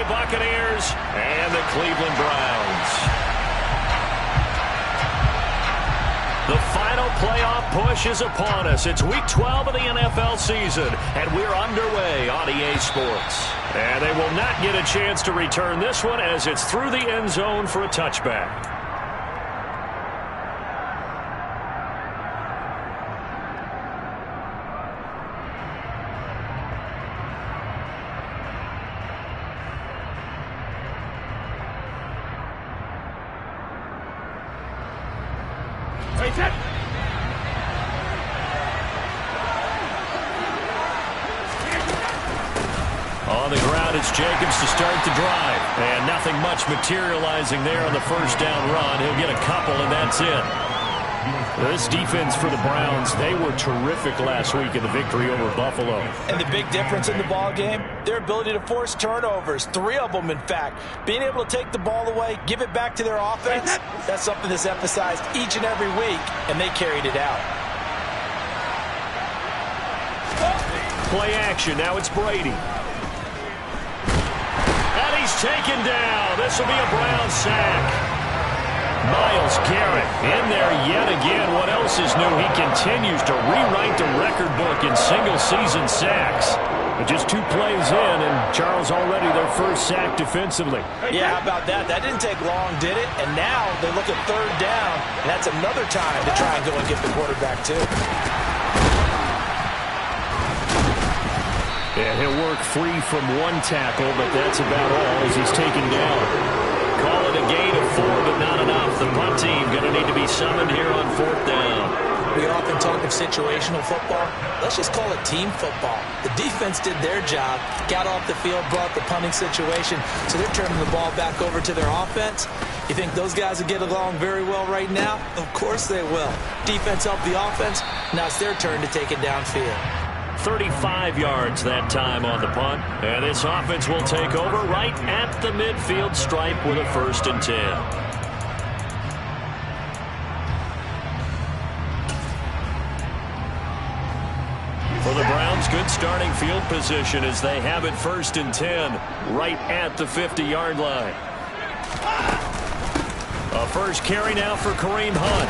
Bay Buccaneers and the Cleveland Browns. The final playoff push is upon us. It's Week 12 of the NFL season, and we're underway on EA Sports. And they will not get a chance to return this one as it's through the end zone for a touchback. On the ground, it's Jacobs to start the drive. And nothing much materializing there on the first down run. He'll get a couple, and that's it. This defense for the Browns, they were terrific last week in the victory over Buffalo. And the big difference in the ball game, their ability to force turnovers, 3 of them, in fact. Being able to take the ball away, give it back to their offense, that's something that's emphasized each and every week, and they carried it out. Play action. Now it's Brady. And he's taken down. This will be a Brown sack. Myles Garrett in there yet again. What else is new? He continues to rewrite the record book in single-season sacks. But just 2 plays in, and Charles already their first sack defensively. Yeah, how about that? That didn't take long, did it? And now they look at 3rd down, and that's another time to try and go and get the quarterback, too. Yeah, he'll work free from 1 tackle, but that's about all as he's taken down. Call it a gain of 4, but not enough. The punt team going to need to be summoned here on 4th down. We often talk of situational football. Let's just call it team football. The defense did their job, got off the field, brought the punting situation, so they're turning the ball back over to their offense. You think those guys will get along very well right now? Of course they will. Defense helped the offense. Now it's their turn to take it downfield. 35 yards that time on the punt. And this offense will take over right at the midfield stripe with a 1st and 10. For the Browns, good starting field position as they have it 1st and 10 right at the 50-yard line. A first carry now for Kareem Hunt.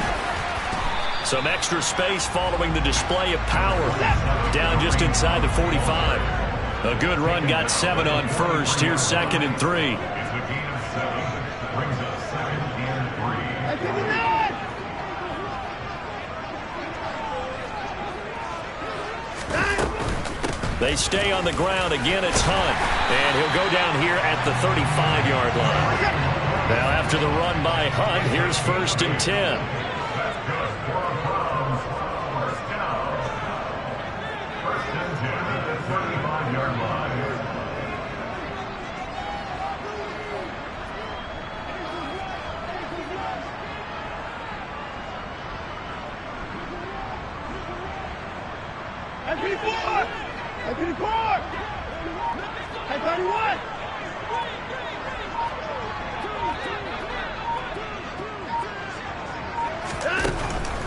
Some extra space following the display of power. Down just inside the 45. A good run, got 7 on first. Here's 2nd and 3. They stay on the ground. Again, it's Hunt. And he'll go down here at the 35-yard line. Now after the run by Hunt, here's 1st and 10.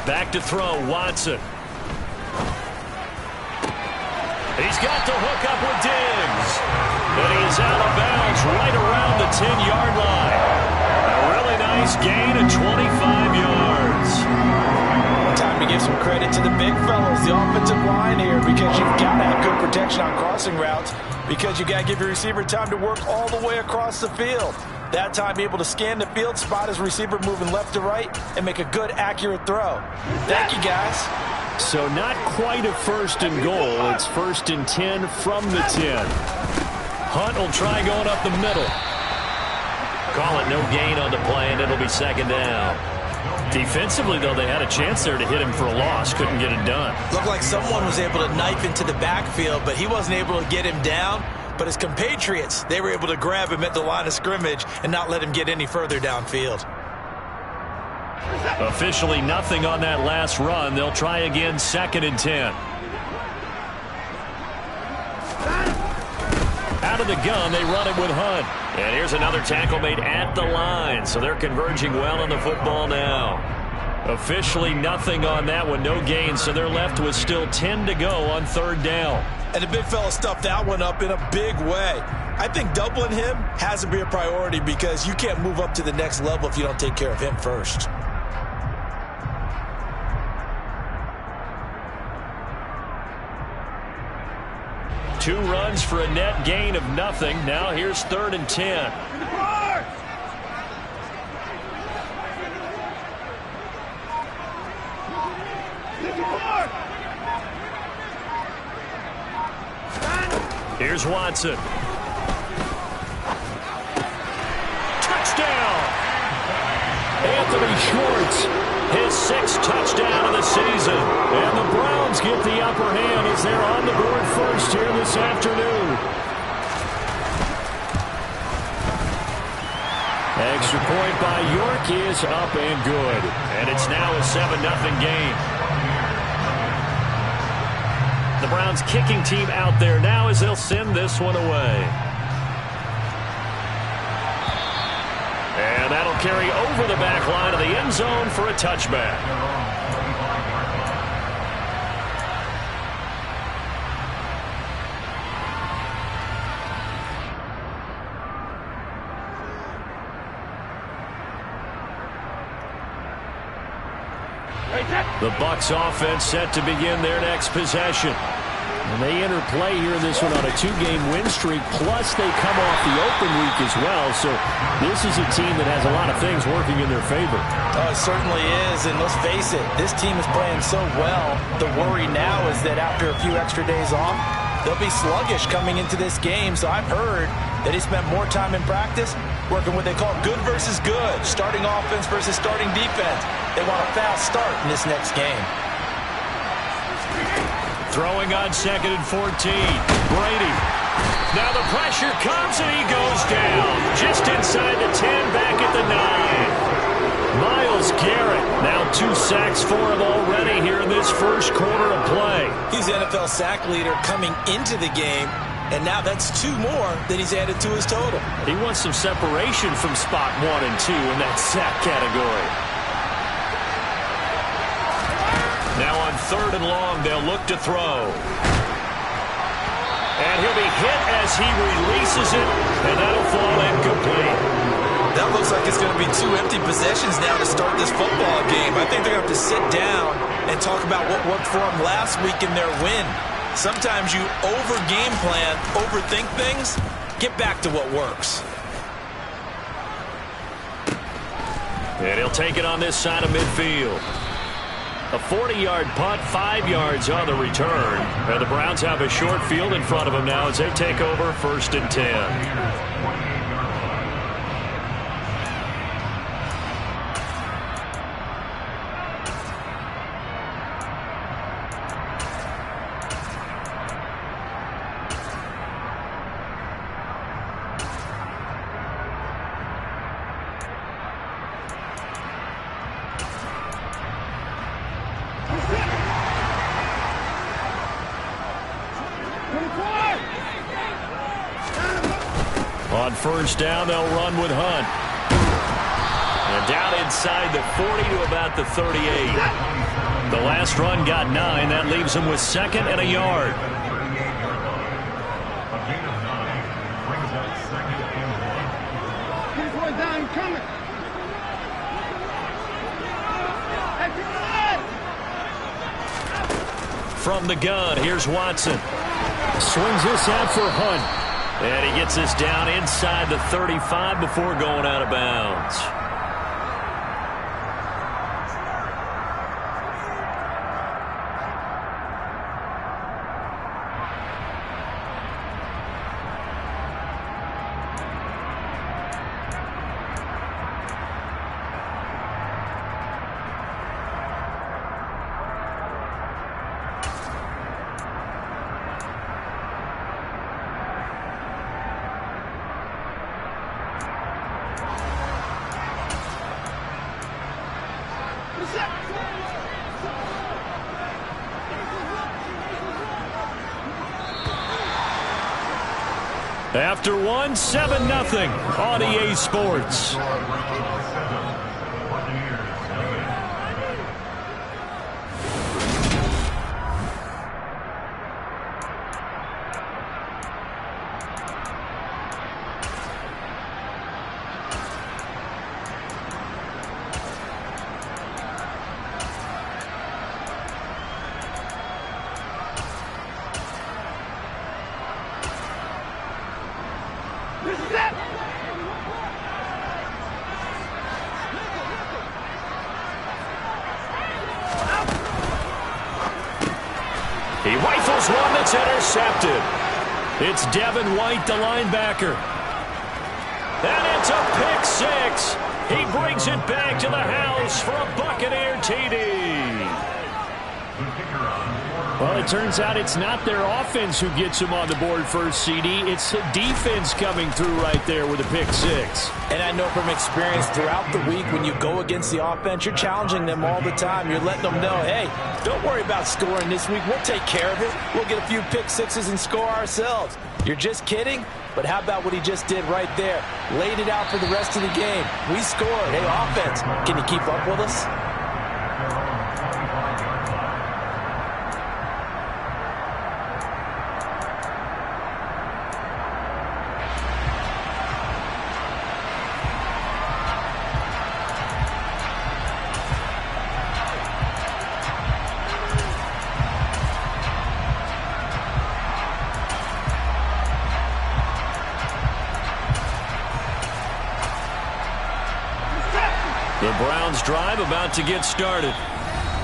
Back to throw, Watson. He's got the hook up with Diggs. And he's out of bounds right around the 10-yard line. A really nice gain of 25 yards. Time to give some credit to the big fellas, the offensive line here, because you've got to have good protection on crossing routes, because you got to give your receiver time to work all the way across the field. That time, be able to scan the field, spot his receiver moving left to right, and make a good, accurate throw. Thank you, guys. So not quite a 1st and goal. It's 1st and 10 from the 10. Hunt will try going up the middle. Call it no gain on the play, and it'll be 2nd down. Defensively, though, they had a chance there to hit him for a loss. Couldn't get it done. Looked like someone was able to knife into the backfield, but he wasn't able to get him down. But his compatriots, they were able to grab him at the line of scrimmage and not let him get any further downfield. Officially nothing on that last run. They'll try again, 2nd and 10. Out of the gun, they run it with Hunt. And here's another tackle made at the line. So they're converging well on the football now. Officially nothing on that one, no gain, so they're left with still 10 to go on 3rd down. And the big fella stuffed that one up in a big way. I think doubling him has to be a priority because you can't move up to the next level if you don't take care of him first. Two runs for a net gain of nothing. Now here's 3rd and 10. Here's Watson. Touchdown! Anthony Schwartz, his 6th touchdown of the season. And the Browns get the upper hand as they're on the board first here this afternoon. Extra point by York is up and good. And it's now a 7-0 game. The Browns kicking team out there now as they'll send this one away. And that'll carry over the back line of the end zone for a touchback. The Bucs offense set to begin their next possession. And they enter play here in this one on a 2-game win streak, plus they come off the open week as well. So this is a team that has a lot of things working in their favor. Oh, it certainly is, and let's face it, this team is playing so well. The worry now is that after a few extra days off, they'll be sluggish coming into this game. So I've heard that he spent more time in practice working what they call good versus good, starting offense versus starting defense. They want a fast start in this next game. Throwing on 2nd and 14. Brady. Now the pressure comes and he goes down. Just inside the 10, back at the 9. Myles Garrett. Now 2 sacks for him already here in this first quarter of play. He's the NFL sack leader coming into the game. And now that's 2 more that he's added to his total. He wants some separation from spot 1 and 2 in that sack category. Now on 3rd and long, they'll look to throw. And he'll be hit as he releases it, and that'll fall incomplete. That looks like it's going to be 2 empty possessions now to start this football game. I think they're going to have to sit down and talk about what worked for them last week in their win. Sometimes you over-game plan, overthink things, get back to what works. And he'll take it on this side of midfield. A 40-yard punt, 5 yards on the return. And the Browns have a short field in front of them now as they take over 1st and 10. On 1st down, they'll run with Hunt. And down inside the 40 to about the 38. The last run got 9. That leaves them with 2nd and a yard. From the gun, here's Watson. Swings this out for Hunt. And he gets this down inside the 35 before going out of bounds. After 1, 7-0 on EA Sports. He rifles one that's intercepted. It's Devin White, the linebacker. And it's a pick six. He brings it back to the house for a Buccaneer TD. Well, it turns out it's not their offense who gets them on the board first, CD. It's the defense coming through right there with a pick six. And I know from experience throughout the week, when you go against the offense, you're challenging them all the time. You're letting them know, hey, don't worry about scoring this week. We'll take care of it. We'll get a few pick sixes and score ourselves. You're just kidding? But how about what he just did right there? Laid it out for the rest of the game. We scored. Hey, offense, can you keep up with us? The Browns drive about to get started.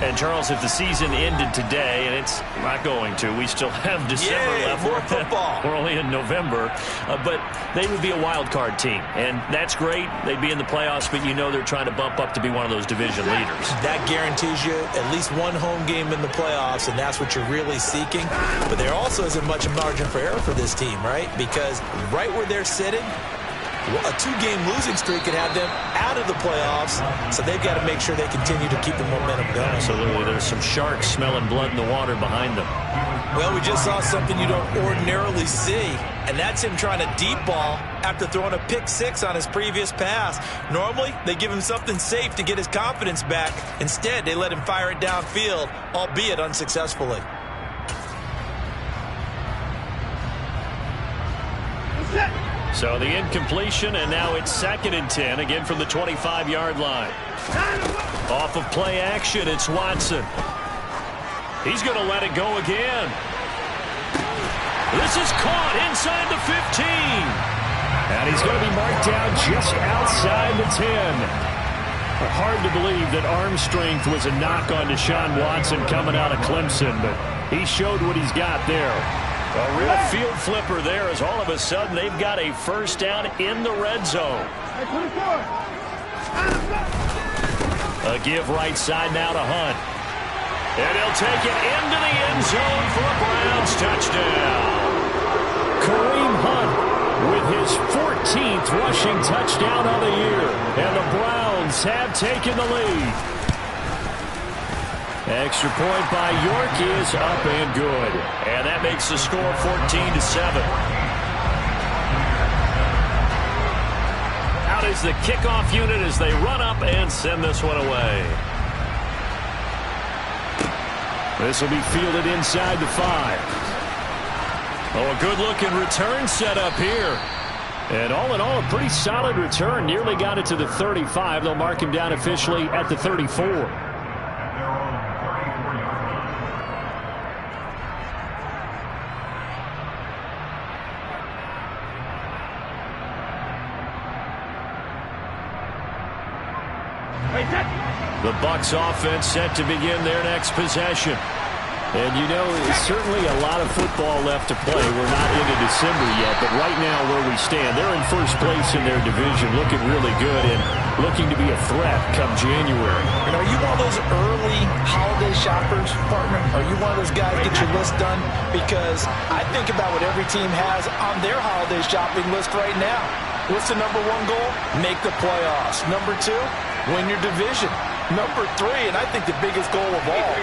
And, Charles, if the season ended today, and it's not going to, we still have December left. More football. We're only in November. But they would be a wild card team. And that's great. They'd be in the playoffs, but you know they're trying to bump up to be one of those division leaders. That guarantees you at least one home game in the playoffs, and that's what you're really seeking. But there also isn't much margin for error for this team, right? Because right where they're sitting, a two-game losing streak could have them out of the playoffs, so they've got to make sure they continue to keep the momentum going. Absolutely. There's some sharks smelling blood in the water behind them. Well, we just saw something you don't ordinarily see, and that's him trying to deep ball after throwing a pick six on his previous pass. Normally, they give him something safe to get his confidence back. Instead, they let him fire it downfield, albeit unsuccessfully. So the incompletion, and now it's 2nd and 10, again from the 25-yard line. Off of play action, it's Watson. He's going to let it go again. This is caught inside the 15. And he's going to be marked down just outside the 10. Hard to believe that arm strength was a knock on Deshaun Watson coming out of Clemson, but he showed what he's got there. A real field flipper there, as all of a sudden they've got a first down in the red zone. A give right side now to Hunt. And he'll take it into the end zone for a Browns touchdown. Kareem Hunt with his 14th rushing touchdown of the year. And the Browns have taken the lead. Extra point by York is up and good. And that makes the score 14-7. Out is the kickoff unit as they run up and send this one away. This will be fielded inside the 5. Oh, a good-looking return set up here. And all in all, a pretty solid return. Nearly got it to the 35. They'll mark him down officially at the 34. The Bucs offense set to begin their next possession. And you know, certainly a lot of football left to play. We're not into December yet, but right now where we stand, they're in first place in their division, looking really good and looking to be a threat come January. And are you one of those early holiday shoppers, partner? Are you one of those guys get your list done? Because I think about what every team has on their holiday shopping list right now. What's the number one goal? Make the playoffs. Number 2, win your division. Number 3, and I think the biggest goal of all,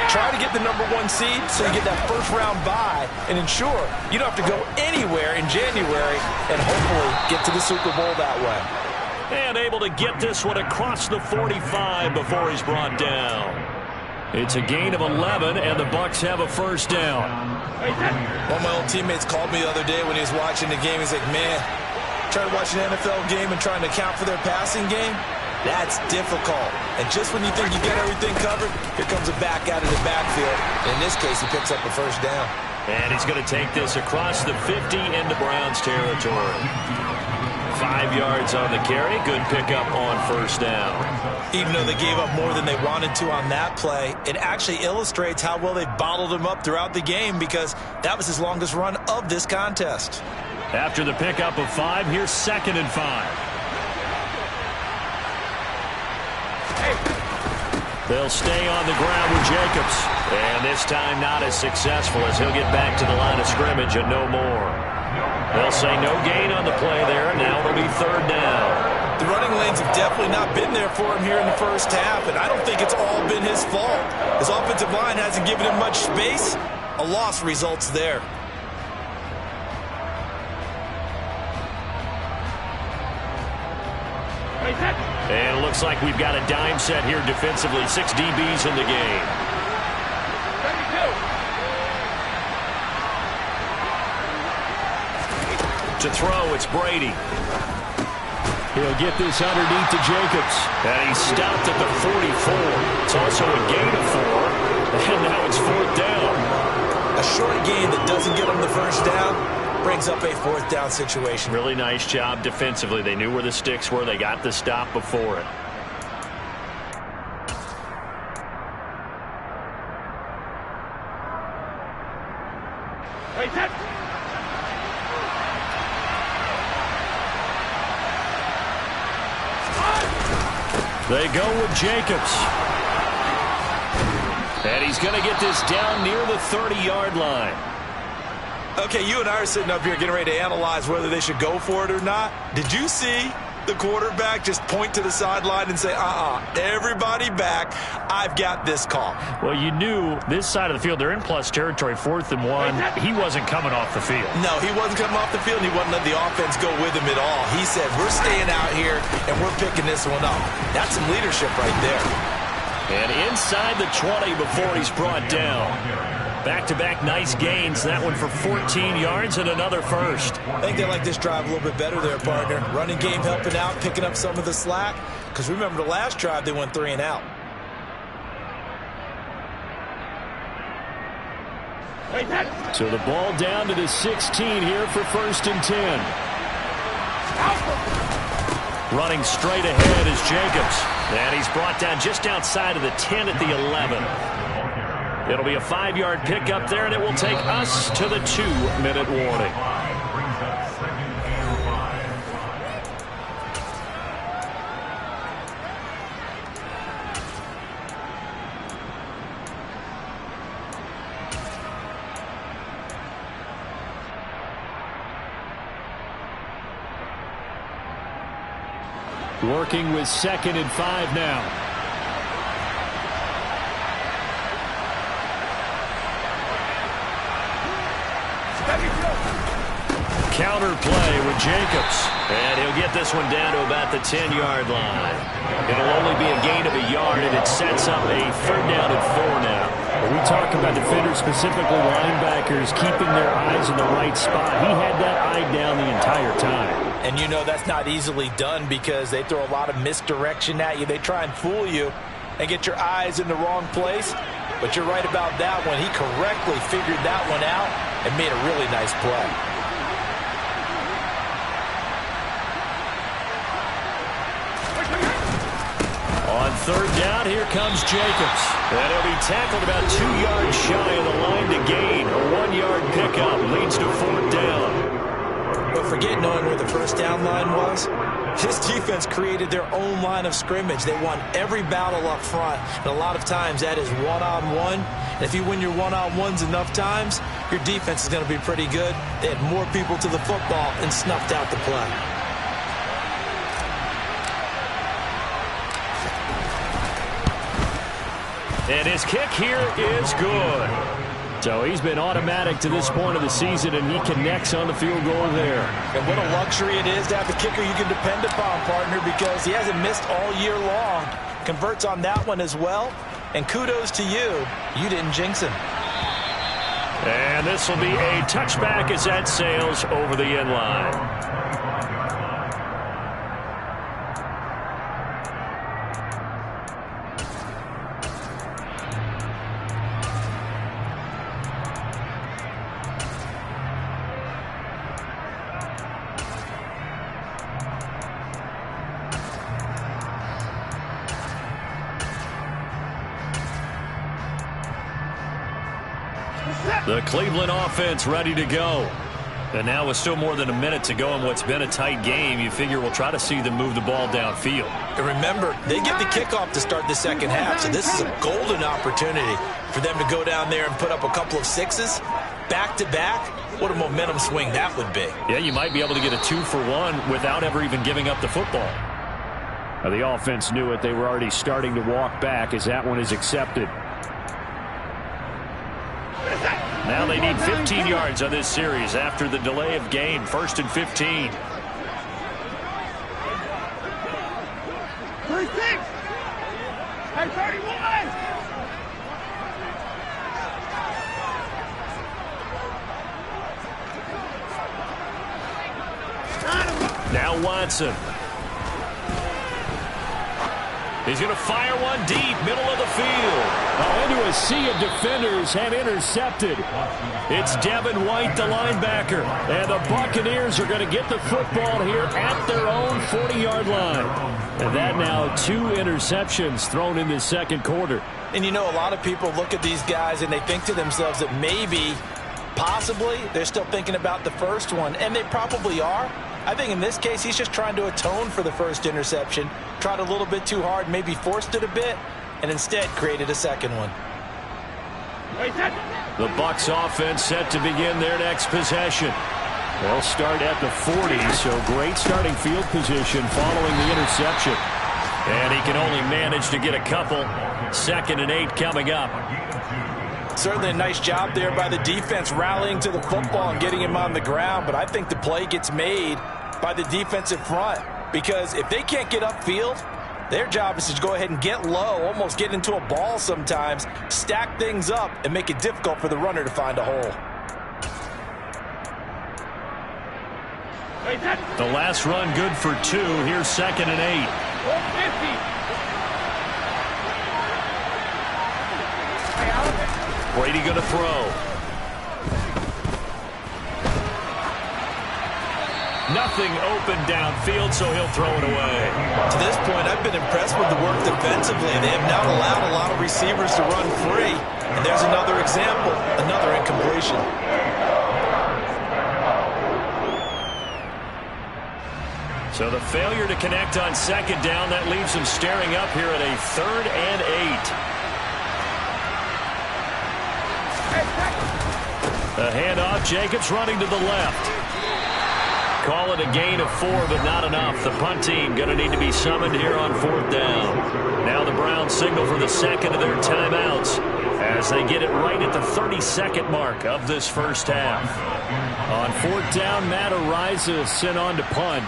try to get the number 1 seed so you get that first round bye and ensure you don't have to go anywhere in January and hopefully get to the Super Bowl that way. And able to get this one across the 45 before he's brought down. It's a gain of 11, and the Bucs have a first down. One of my old teammates called me the other day when he was watching the game. He's like, man, trying to watch an NFL game and trying to account for their passing game? That's difficult. And just when you think you get everything covered, here comes a back out of the backfield. In this case, he picks up a first down. And he's going to take this across the 50 into Browns territory. 5 yards on the carry. Good pickup on first down. Even though they gave up more than they wanted to on that play, it actually illustrates how well they bottled him up throughout the game, because that was his longest run of this contest. After the pickup of 5, here's 2nd and 5. They'll stay on the ground with Jacobs. And this time not as successful, as he'll get back to the line of scrimmage and no more. They'll say no gain on the play there, and now it'll be 3rd down. The running lanes have definitely not been there for him here in the first half, and I don't think it's all been his fault. His offensive line hasn't given him much space. A loss results there. And it looks like we've got a dime set here defensively. 6 DBs in the game. To throw, it's Brady. He'll get this underneath to Jacobs. And he's stopped at the 44. It's also a gain of 4. And now it's 4th down. A short gain that doesn't get him the first down brings up a 4th down situation. Really nice job defensively. They knew where the sticks were. They got the stop before it. They go with Jacobs. And he's going to get this down near the 30-yard line. Okay, you and I are sitting up here getting ready to analyze whether they should go for it or not. Did you see the quarterback just point to the sideline and say, everybody back, I've got this call? Well, you knew this side of the field, they're in plus territory, 4th and 1. He wasn't coming off the field. No, he wasn't coming off the field, and he wasn't letting the offense go with him at all. He said, we're staying out here, and we're picking this one up. That's some leadership right there. And inside the 20 before he's brought down. Back-to-back nice gains. That one for 14 yards and another first. I think they like this drive a little bit better there, partner. Running game helping out, picking up some of the slack. Because remember, the last drive, they went 3 and out. So the ball down to the 16 here for 1st and 10. Running straight ahead is Jacobs. And he's brought down just outside of the 10 at the 11. It'll be a 5-yard pickup there, and it will take us to the 2-minute warning. Working with 2nd and 5 now. Counter play with Jacobs. And he'll get this one down to about the 10-yard line. It'll only be a gain of a yard, and it sets up a 3rd down and 4 now. When we talk about defenders, specifically linebackers, keeping their eyes in the right spot. He had that eye down the entire time. And you know that's not easily done, because they throw a lot of misdirection at you. They try and fool you and get your eyes in the wrong place. But you're right about that one. He correctly figured that one out and made a really nice play. On 3rd down, here comes Jacobs. And he'll be tackled about 2 yards shy of the line to gain. A 1-yard pickup leads to 4th down. But forget knowing where the first down line was. This defense created their own line of scrimmage. They won every battle up front. And a lot of times that is one-on-one. And if you win your one-on-ones enough times, your defense is going to be pretty good. They had more people to the football and snuffed out the play. And his kick here is good. So he's been automatic to this point of the season, and he connects on the field goal there. And what a luxury it is to have a kicker you can depend upon, partner, because he hasn't missed all year long. Converts on that one as well. And kudos to you. You didn't jinx him. And this will be a touchback as that sails over the end line. The Cleveland offense ready to go. And now with still more than a minute to go in what's been a tight game, you figure we'll try to see them move the ball downfield. And remember, they get the kickoff to start the second half, so this is a golden opportunity for them to go down there and put up a couple of sixes back-to-back. What a momentum swing that would be. Yeah, you might be able to get a 2-for-1 without ever even giving up the football. Now, the offense knew it. They were already starting to walk back as that one is accepted. Now they need 15 yards on this series after the delay of game. 1st and 15. 36. Hey, 31. Now Watson. He's going to fire one deep, middle of the field. Into a sea of defenders and intercepted. It's Devin White, the linebacker. And the Buccaneers are going to get the football here at their own 40-yard line. And that now 2 interceptions thrown in the second quarter. And you know, a lot of people look at these guys and they think to themselves that maybe, possibly, they're still thinking about the first one. And they probably are. I think in this case, he's just trying to atone for the first interception. Tried a little bit too hard, maybe forced it a bit, and instead created a second one. The Bucs offense set to begin their next possession. They'll start at the 40, so great starting field position following the interception. And he can only manage to get a couple. 2nd and 8 coming up. Certainly a nice job there by the defense rallying to the football and getting him on the ground, but I think the play gets made by the defensive front, because if they can't get upfield, their job is to go ahead and get low, almost get into a ball sometimes, stack things up, and make it difficult for the runner to find a hole. The last run good for 2. Here's 2nd and 8. 150. Brady going to throw. Nothing open downfield, so he'll throw it away. To this point, I've been impressed with the work defensively. They have not allowed a lot of receivers to run free. And there's another example, another incompletion. So the failure to connect on 2nd down, that leaves him staring up here at a 3rd and 8. The handoff, Jacobs running to the left. Call it a gain of 4, but not enough. The punt team going to need to be summoned here on 4th down. Now the Browns signal for the second of their timeouts as they get it right at the 32nd mark of this first half. On 4th down, Matt Araiza is sent on to punt.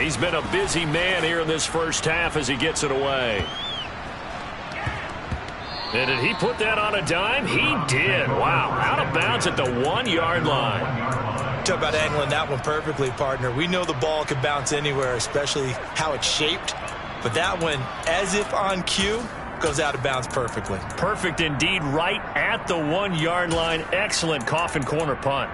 He's been a busy man here in this first half as he gets it away. And did he put that on a dime? He did. Wow. Out of bounds at the 1-yard line. Talk about angling that one perfectly, partner. We know the ball could bounce anywhere, especially how it's shaped. But that one, as if on cue, goes out of bounds perfectly. Perfect indeed, right at the 1-yard line. Excellent coffin corner punt.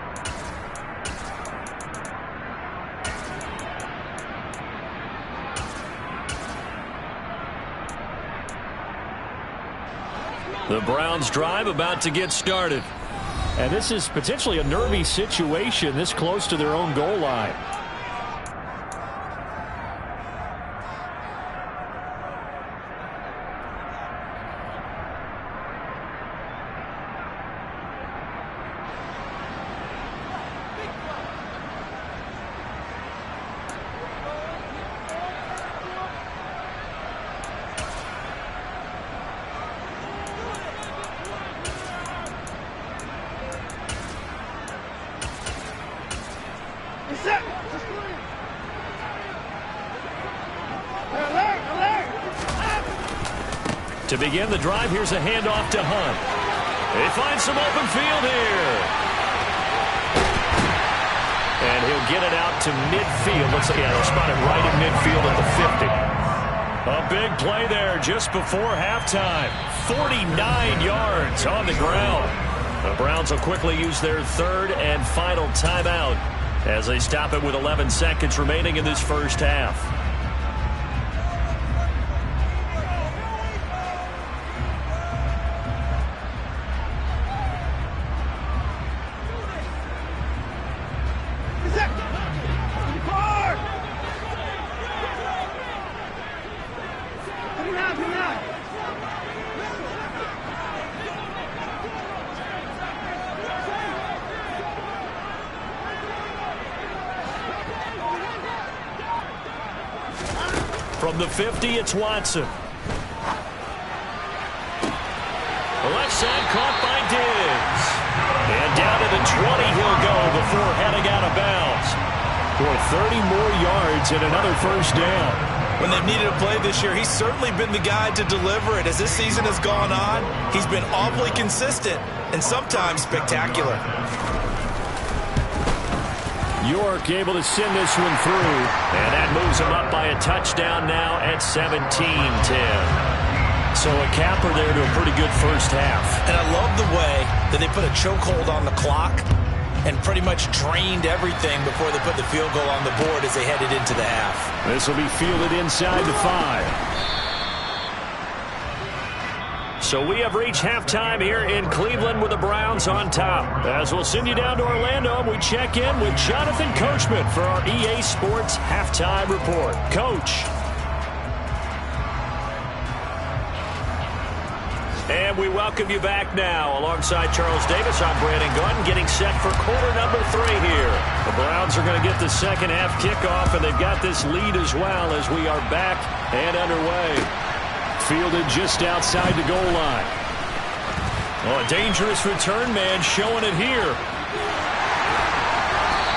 The Browns drive about to get started. And this is potentially a nervy situation this close to their own goal line. To begin the drive, here's a handoff to Hunt. They find some open field here. And he'll get it out to midfield. Looks like they'll spot it right in midfield at the 50. A big play there just before halftime. 49 yards on the ground. The Browns will quickly use their 3rd and final timeout as they stop it with 11 seconds remaining in this first half. From the 50, it's Watson. The left side caught by Diggs. And down to the 20 he'll go before heading out of bounds. For 30 more yards and another first down. When they've needed a play this year, he's certainly been the guy to deliver it. As this season has gone on, he's been awfully consistent and sometimes spectacular. York able to send this one through. And that moves him up by a touchdown now at 17-10. So a capper there to a pretty good first half. And I love the way that they put a chokehold on the clock and pretty much drained everything before they put the field goal on the board as they headed into the half. This will be fielded inside the 5. So we have reached halftime here in Cleveland with the Browns on top. As we'll send you down to Orlando, we check in with Jonathan Coachman for our EA Sports Halftime Report. Coach. And we welcome you back now. Alongside Charles Davis, I'm Brandon Gunn, getting set for quarter number 3 here. The Browns are going to get the second half kickoff, and they've got this lead as well as we are back and underway. Fielded just outside the goal line. Oh, a dangerous return man showing it here.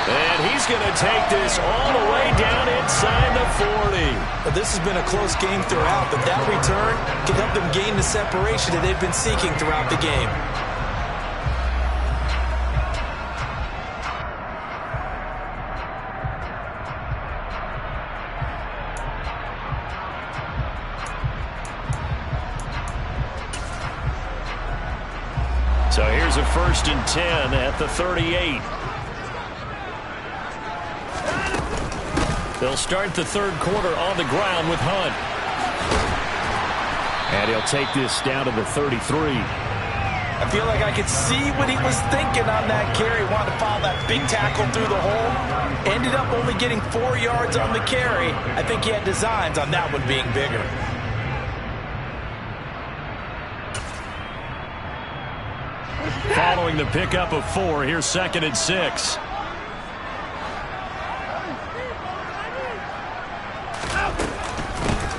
And he's going to take this all the way down inside the 40. Well, this has been a close game throughout, but that return can help them gain the separation that they've been seeking throughout the game. So here's a 1st and 10 at the 38. They'll start the third quarter on the ground with Hunt. And he'll take this down to the 33. I feel like I could see what he was thinking on that carry. Wanted to follow that big tackle through the hole. Ended up only getting 4 yards on the carry. I think he had designs on that one being bigger. Following the pickup of 4, here's 2nd and 6.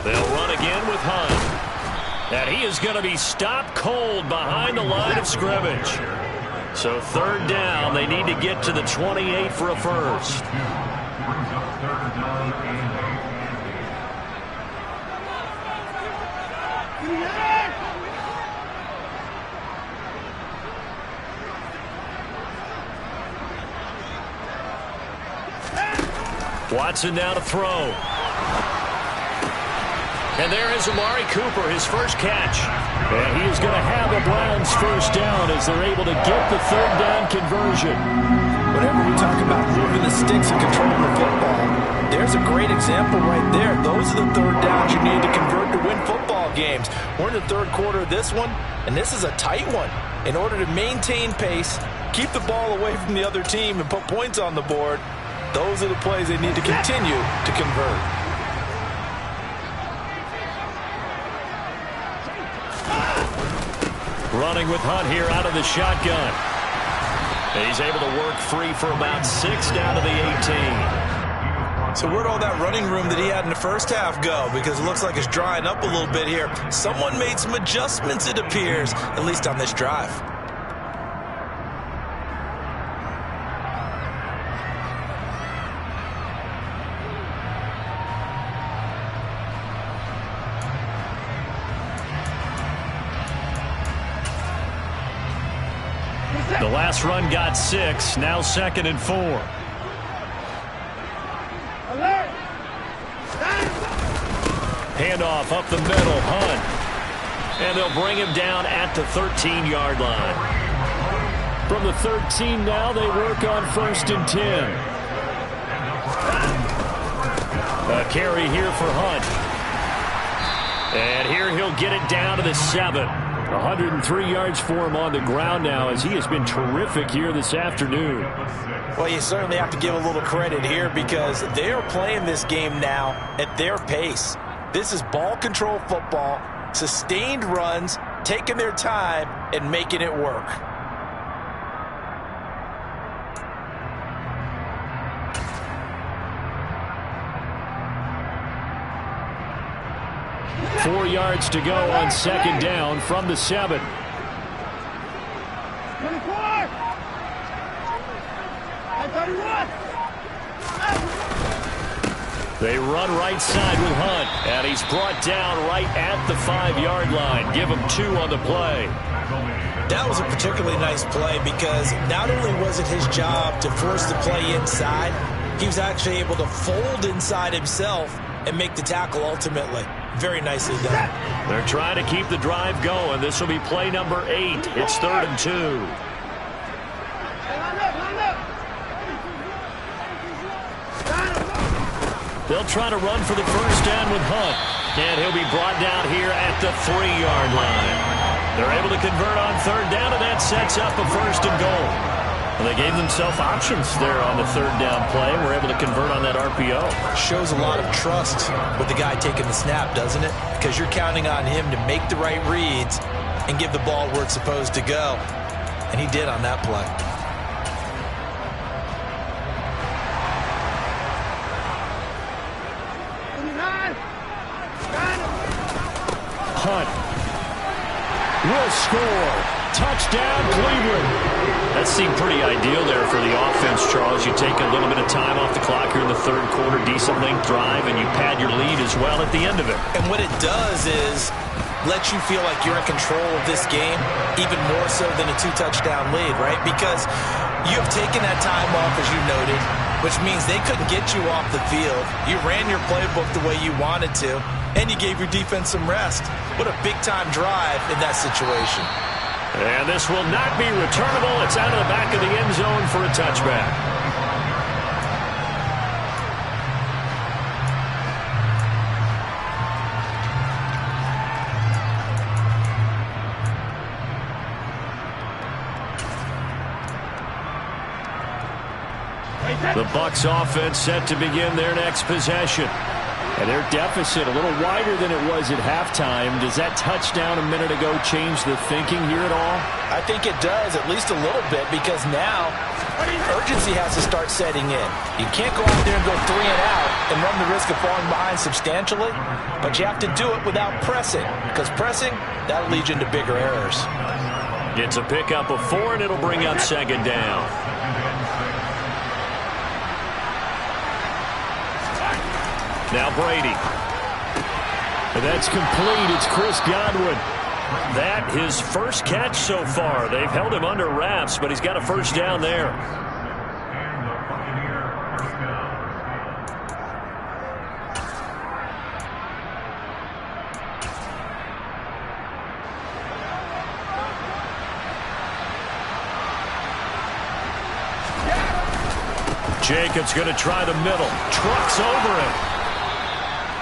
They'll run again with Hunt. And he is going to be stopped cold behind the line of scrimmage. So 3rd down, they need to get to the 28 for a first. Watson now to throw. And there is Amari Cooper, his first catch. And he is going to have the Browns first down as they're able to get the 3rd down conversion. Whenever we talk about moving the sticks and controlling the football, there's a great example right there. Those are the 3rd downs you need to convert to win football games. We're in the 3rd quarter of this one, and this is a tight one. In order to maintain pace, keep the ball away from the other team, and put points on the board, those are the plays they need to continue to convert. Running with Hunt here out of the shotgun. He's able to work free for about 6 down to the 18. So where'd all that running room that he had in the first half go? Because it looks like it's drying up a little bit here. Someone made some adjustments, it appears, at least on this drive. The last run got 6, now 2nd and 4. Handoff up the middle, Hunt. And they'll bring him down at the 13-yard line. From the 13 now, they work on 1st and 10. A carry here for Hunt. And here he'll get it down to the 7. 103 yards for him on the ground now as he has been terrific here this afternoon. Well, you certainly have to give a little credit here because they are playing this game now at their pace. This is ball control football, sustained runs, taking their time and making it work. 4 yards to go on second down from the 7. 24. 31. They run right side with Hunt, and he's brought down right at the 5-yard line. Give him 2 on the play. That was a particularly nice play because not only was it his job to force the play inside, he was actually able to fold inside himself and make the tackle ultimately. Very nicely done. They're trying to keep the drive going. This will be play number 8. It's 3rd and 2. They'll try to run for the first down with Hunt. And he'll be brought down here at the 3-yard line. They're able to convert on 3rd down, and that sets up a 1st and goal. Well, they gave themselves options there on the 3rd down play. We're able to convert on that RPO. Shows a lot of trust with the guy taking the snap, doesn't it? Because you're counting on him to make the right reads and give the ball where it's supposed to go. And he did on that play. Hunt will score. Touchdown, Cleveland. That seemed pretty ideal there for the offense, Charles. You take a little bit of time off the clock here in the 3rd quarter, decent length drive, and you pad your lead as well at the end of it. And what it does is let you feel like you're in control of this game, even more so than a 2-touchdown lead, right? Because you have taken that time off, as you noted, which means they couldn't get you off the field. You ran your playbook the way you wanted to, and you gave your defense some rest. What a big-time drive in that situation. And this will not be returnable. It's out of the back of the end zone for a touchback. The Bucs offense set to begin their next possession. And their deficit a little wider than it was at halftime. Does that touchdown a minute ago change the thinking here at all? I think it does, at least a little bit, because now urgency has to start setting in. You can't go out there and go 3 and out and run the risk of falling behind substantially, but you have to do it without pressing, because pressing, that'll lead you into bigger errors. It's a pickup of 4, and it'll bring up second down. Now Brady. And that's complete. It's Chris Godwin. That his first catch so far. They've held him under wraps, but he's got a first down there. Jacobs going to try the middle. Trucks over him.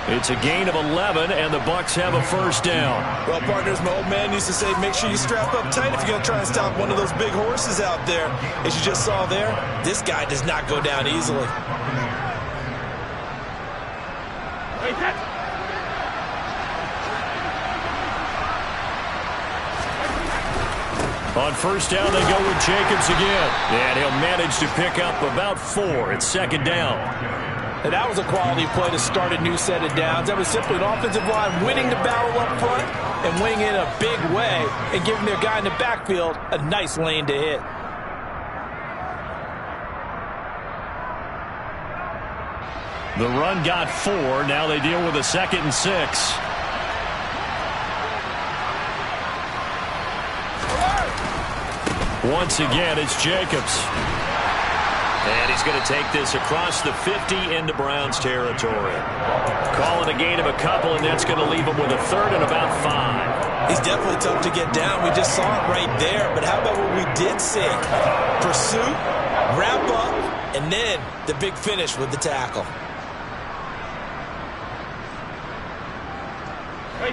It's a gain of 11, and the Bucs have a first down. Well, partners, my old man used to say, make sure you strap up tight if you're going to try and stop one of those big horses out there. As you just saw there, this guy does not go down easily. On first down, they go with Jacobs again. And he'll manage to pick up about 4. It's second down. And that was a quality play to start a new set of downs. That was simply an offensive line winning the battle up front and winning in a big way and giving their guy in the backfield a nice lane to hit. The run got 4. Now they deal with a 2nd and 6. Once again, it's Jacobs. And he's going to take this across the 50 into Browns territory. Calling a gain of a couple, and that's going to leave him with a 3rd and about 5. He's definitely tough to get down. We just saw it right there. But how about what we did see? Pursuit, wrap up, and then the big finish with the tackle.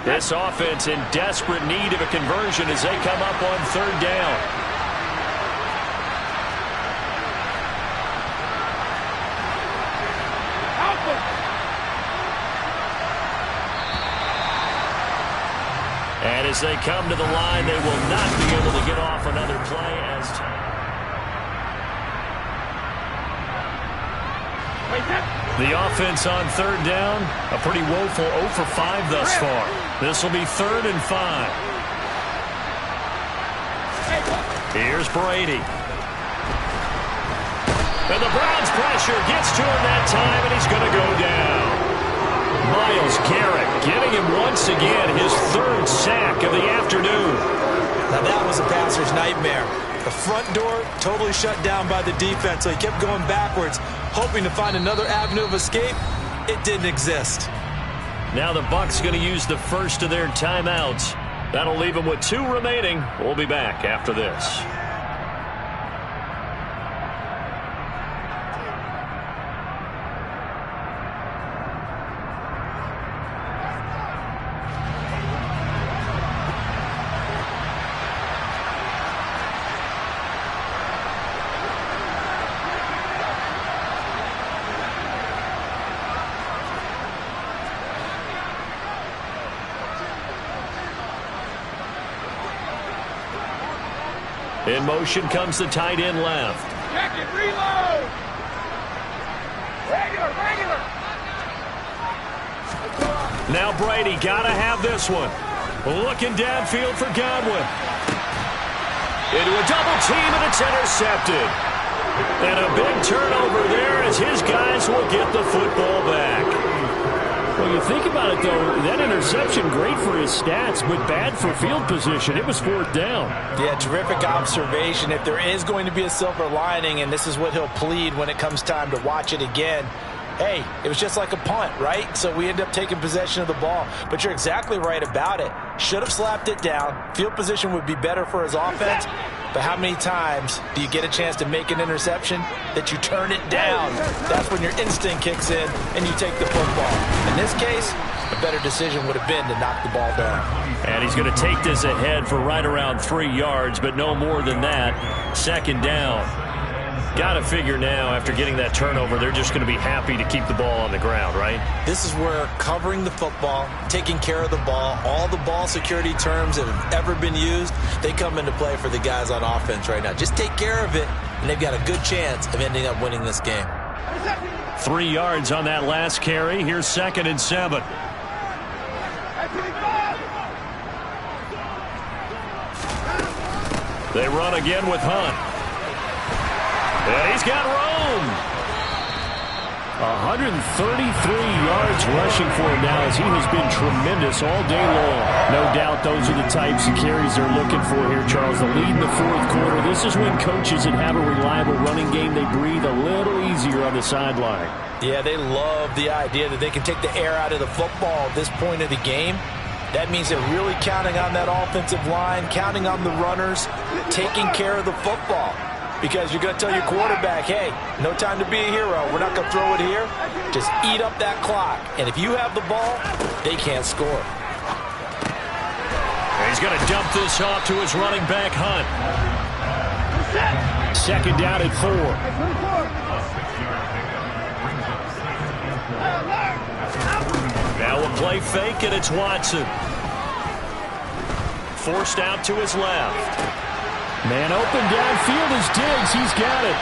This offense in desperate need of a conversion as they come up on 3rd down. And as they come to the line, they will not be able to get off another play as the offense on 3rd down, a pretty woeful 0 for 5 thus far. This will be 3rd and 5. Here's Brady. And the Browns pressure gets to him that time, and he's going to go down. Myles Garrett getting him once again his 3rd sack of the afternoon. Now that was a passer's nightmare. The front door totally shut down by the defense, so he kept going backwards, hoping to find another avenue of escape. It didn't exist. Now the Bucs going to use the first of their timeouts. That'll leave them with 2 remaining. We'll be back after this. In motion comes the tight end left. Check it, reload. Regular. Now Brady got to have this one. Looking downfield for Godwin. Into a double team, and it's intercepted. And a big turnover there as his guys will get the football back. Well, you think about it, though, that interception, great for his stats, but bad for field position. It was 4th down. Yeah, terrific observation. If there is going to be a silver lining, and this is what he'll plead when it comes time to watch it again, hey, it was just like a punt, right? So we end up taking possession of the ball. But you're exactly right about it. Should have slapped it down. Field position would be better for his offense. But how many times do you get a chance to make an interception that you turn it down? That's when your instinct kicks in and you take the football. In this case, a better decision would have been to knock the ball down. And he's going to take this ahead for right around 3 yards, but no more than that. 2nd down. Got to figure now, after getting that turnover, they're just going to be happy to keep the ball on the ground, right? This is where covering the football, taking care of the ball, all the ball security terms that have ever been used, they come into play for the guys on offense right now. Just take care of it, and they've got a good chance of ending up winning this game. 3 yards on that last carry. Here's 2nd and 7. They run again with Hunt. And he's got room. 133 yards rushing for him now, as he has been tremendous all day long. No doubt those are the types of carries they're looking for here, Charles. The lead in the 4th quarter. This is when coaches that have a reliable running game, they breathe a little easier on the sideline. Yeah, they love the idea that they can take the air out of the football at this point of the game. That means they're really counting on that offensive line, counting on the runners, taking care of the football. Because you're going to tell your quarterback, hey, no time to be a hero. We're not going to throw it here. Just eat up that clock. And if you have the ball, they can't score. And he's going to dump this off to his running back, Hunt. 2nd down and 4. Now a play fake, and it's Watson. Forced out to his left. Man open downfield is Diggs. He's got it.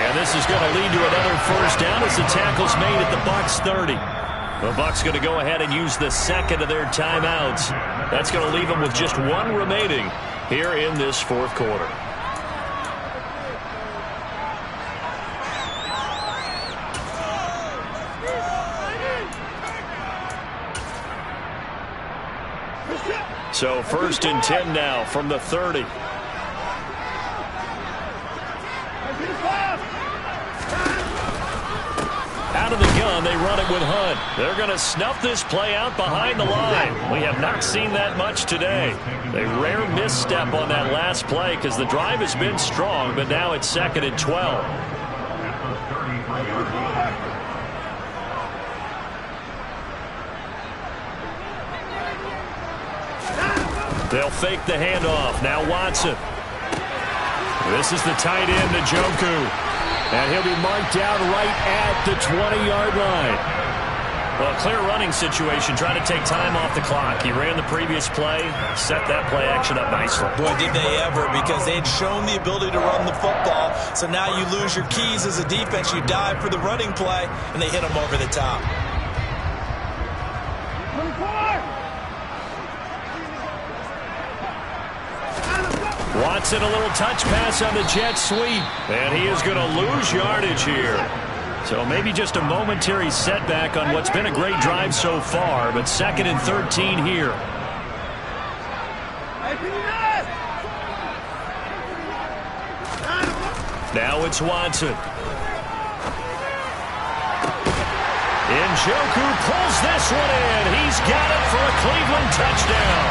And this is going to lead to another 1st down as the tackle's made at the Bucs 30. The Bucs going to go ahead and use the 2nd of their timeouts. That's going to leave them with just 1 remaining here in this 4th quarter. So 1st and 10 now from the 30. Out of the gun, they run it with Hunt. They're going to snuff this play out behind the line. We have not seen that much today. A rare misstep on that last play because the drive has been strong, but now it's 2nd and 12. They'll fake the handoff. Now Watson. This is the tight end, Njoku. And he'll be marked down right at the 20-yard line. Well, clear running situation, trying to take time off the clock. He ran the previous play, set that play action up nicely. Boy, did they ever, because they'd shown the ability to run the football. So now you lose your keys as a defense. You dive for the running play, and they hit him over the top. 24! Watson, a little touch pass on the jet sweep. And he is going to lose yardage here. So maybe just a momentary setback on what's been a great drive so far. But 2nd and 13 here. Now it's Watson. Njoku pulls this one in. He's got it for a Cleveland touchdown.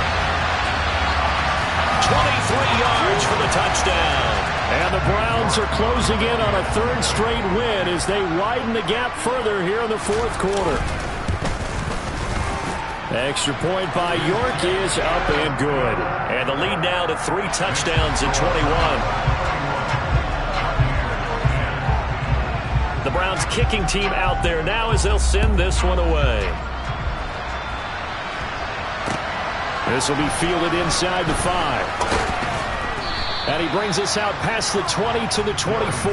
23 yards for the touchdown. And the Browns are closing in on a 3rd straight win as they widen the gap further here in the 4th quarter. Extra point by York is up and good. And the lead now to 3 touchdowns at 21. The Browns kicking team out there now as they'll send this one away. This will be fielded inside the 5. And he brings us out past the 20 to the 24.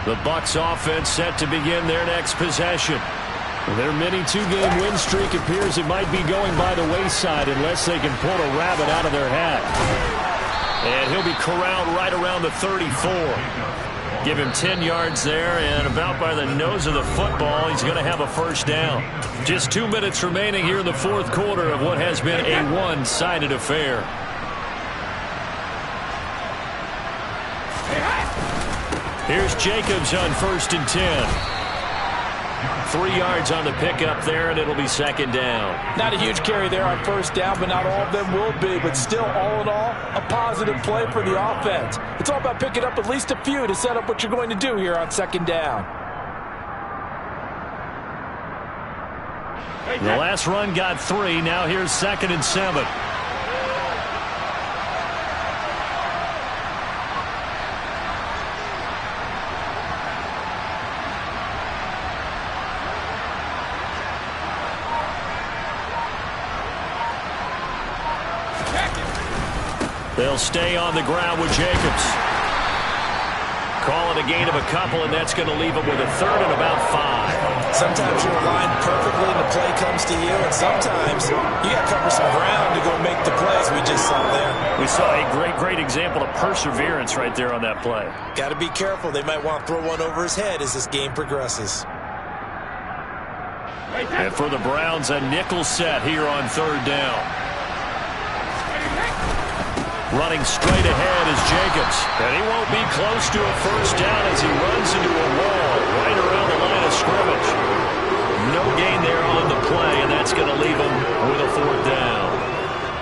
The Bucs offense set to begin their next possession. Their mini 2-game win streak appears it might be going by the wayside unless they can pull a rabbit out of their hat. And he'll be corralled right around the 34. Give him 10 yards there, and about by the nose of the football, he's going to have a 1st down. Just 2 minutes remaining here in the 4th quarter of what has been a one-sided affair. Here's Jacobs on 1st and 10. 3 yards on the pickup there, and it'll be 2nd down. Not a huge carry there on 1st down, but not all of them will be. But still, all in all, a positive play for the offense. It's all about picking up at least a few to set up what you're going to do here on 2nd down. The last run got 3. Now here's 2nd and 7. They'll stay on the ground with Jacobs. Call it a gain of a couple, and that's going to leave them with a 3rd and about 5. Sometimes you're aligned perfectly and the play comes to you, and sometimes you got to cover some ground to go make the plays we just saw there. We saw a great example of perseverance right there on that play. Got to be careful. They might want to throw one over his head as this game progresses. And for the Browns, a nickel set here on 3rd down. Running straight ahead is Jacobs. And he won't be close to a 1st down as he runs into a wall right around the line of scrimmage. No gain there on the play, and that's going to leave him with a 4th down.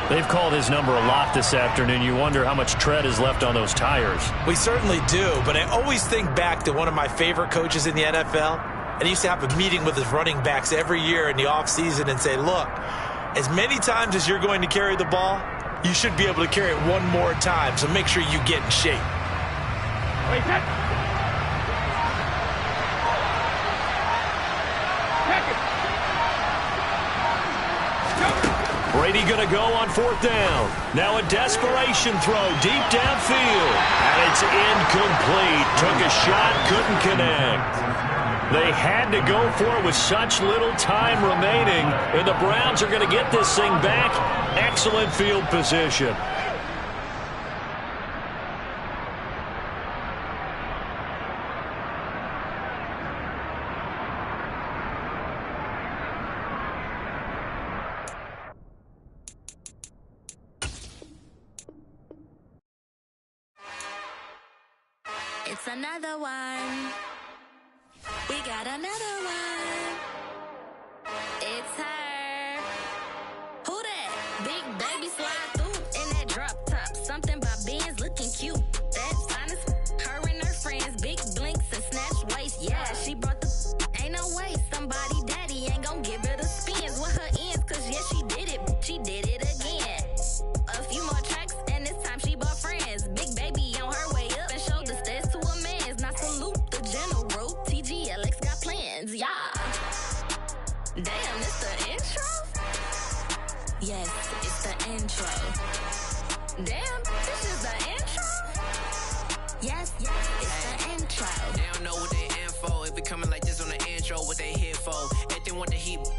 They've called his number a lot this afternoon. You wonder how much tread is left on those tires. We certainly do, but I always think back to one of my favorite coaches in the NFL. And he used to have a meeting with his running backs every year in the offseason and say, look, as many times as you're going to carry the ball, you should be able to carry it one more time, so make sure you get in shape. Brady going to go on 4th down. Now a desperation throw deep downfield. And it's incomplete. Took a shot, couldn't connect. They had to go for it with such little time remaining, and the Browns are going to get this thing back. Excellent field position. It's another one. We got another one. It's her. Who that? Big baby slide through in that drop top. Something about Benz looking cute. That's honest. Her and her friends, big blinks and snatch waist. Yeah, she brought the. Ain't no way somebody daddy ain't gonna give her the spins with her ends. Cause yeah, she did it. She did it again. A few more tracks and this time she bought friends. Big baby on her way up and showed the stairs to a man's. Now salute the general. TGLX got plans, yeah. Damn, it's the intro? Yes, it's the intro. Damn, this is the intro? Yes, yes. before. Everything want the heat.